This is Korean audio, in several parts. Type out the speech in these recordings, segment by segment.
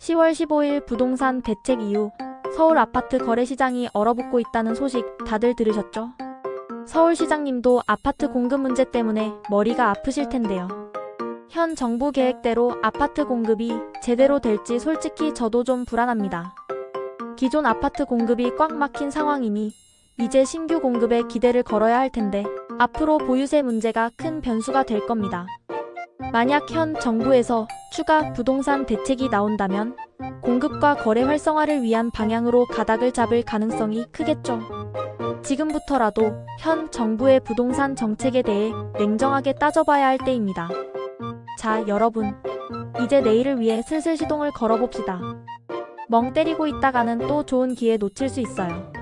10월 15일 부동산 대책 이후 서울 아파트 거래 시장이 얼어붙고 있다는 소식 다들 들으셨죠? 서울시장님도 아파트 공급 문제 때문에 머리가 아프실 텐데요. 현 정부 계획대로 아파트 공급이 제대로 될지 솔직히 저도 좀 불안합니다. 기존 아파트 공급이 꽉 막힌 상황이니 이제 신규 공급에 기대를 걸어야 할 텐데 앞으로 보유세 문제가 큰 변수가 될 겁니다. 만약 현 정부에서 추가 부동산 대책이 나온다면 공급과 거래 활성화를 위한 방향으로 가닥을 잡을 가능성이 크겠죠. 지금부터라도 현 정부의 부동산 정책에 대해 냉정하게 따져봐야 할 때입니다. 자, 여러분. 이제 내일을 위해 슬슬 시동을 걸어봅시다. 멍 때리고 있다가는 또 좋은 기회 놓칠 수 있어요.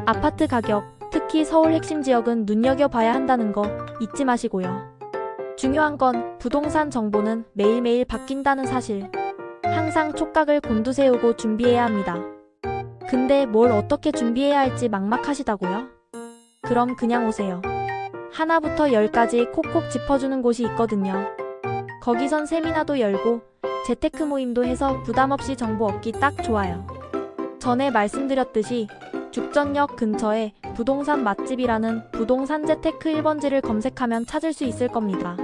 아파트 가격, 특히 서울 핵심 지역은 눈여겨봐야 한다는 거 잊지 마시고요. 중요한 건 부동산 정보는 매일매일 바뀐다는 사실. 항상 촉각을 곤두세우고 준비해야 합니다. 근데 뭘 어떻게 준비해야 할지 막막하시다고요? 그럼 그냥 오세요. 하나부터 10까지 콕콕 짚어주는 곳이 있거든요. 거기선 세미나도 열고 재테크 모임도 해서 부담없이 정보 얻기 딱 좋아요. 전에 말씀드렸듯이 죽전역 근처에 부동산 맛집이라는 부동산 재테크 1번지를 검색하면 찾을 수 있을 겁니다.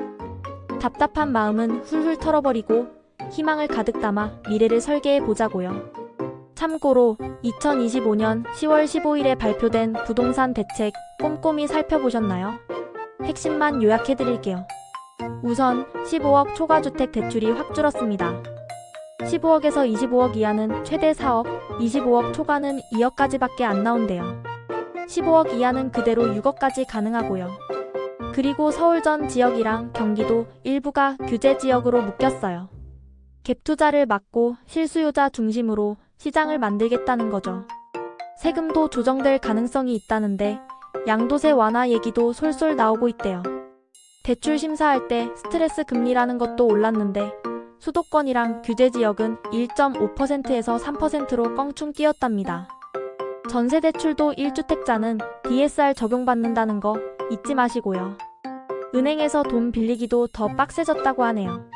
답답한 마음은 훌훌 털어버리고 희망을 가득 담아 미래를 설계해 보자고요. 참고로 2025년 10월 15일에 발표된 부동산 대책 꼼꼼히 살펴보셨나요? 핵심만 요약해드릴게요. 우선 15억 초과주택 대출이 확 줄었습니다. 15억에서 25억 이하는 최대 4억, 25억 초과는 2억까지밖에 안 나온대요. 15억 이하는 그대로 6억까지 가능하고요. 그리고 서울 전 지역이랑 경기도 일부가 규제 지역으로 묶였어요. 갭 투자를 막고 실수요자 중심으로 시장을 만들겠다는 거죠. 세금도 조정될 가능성이 있다는데 양도세 완화 얘기도 솔솔 나오고 있대요. 대출 심사할 때 스트레스 금리라는 것도 올랐는데 수도권이랑 규제 지역은 1.5%에서 3%로 껑충 뛰었답니다. 전세 대출도 1주택자는 DSR 적용받는다는 거 잊지 마시고요. 은행에서 돈 빌리기도 더 빡세졌다고 하네요.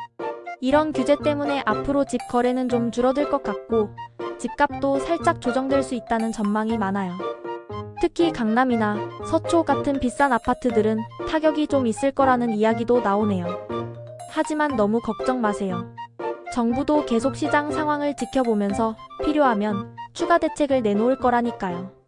이런 규제 때문에 앞으로 집 거래는 좀 줄어들 것 같고 집값도 살짝 조정될 수 있다는 전망이 많아요. 특히 강남이나 서초 같은 비싼 아파트들은 타격이 좀 있을 거라는 이야기도 나오네요. 하지만 너무 걱정 마세요. 정부도 계속 시장 상황을 지켜보면서 필요하면 추가 대책을 내놓을 거라니까요.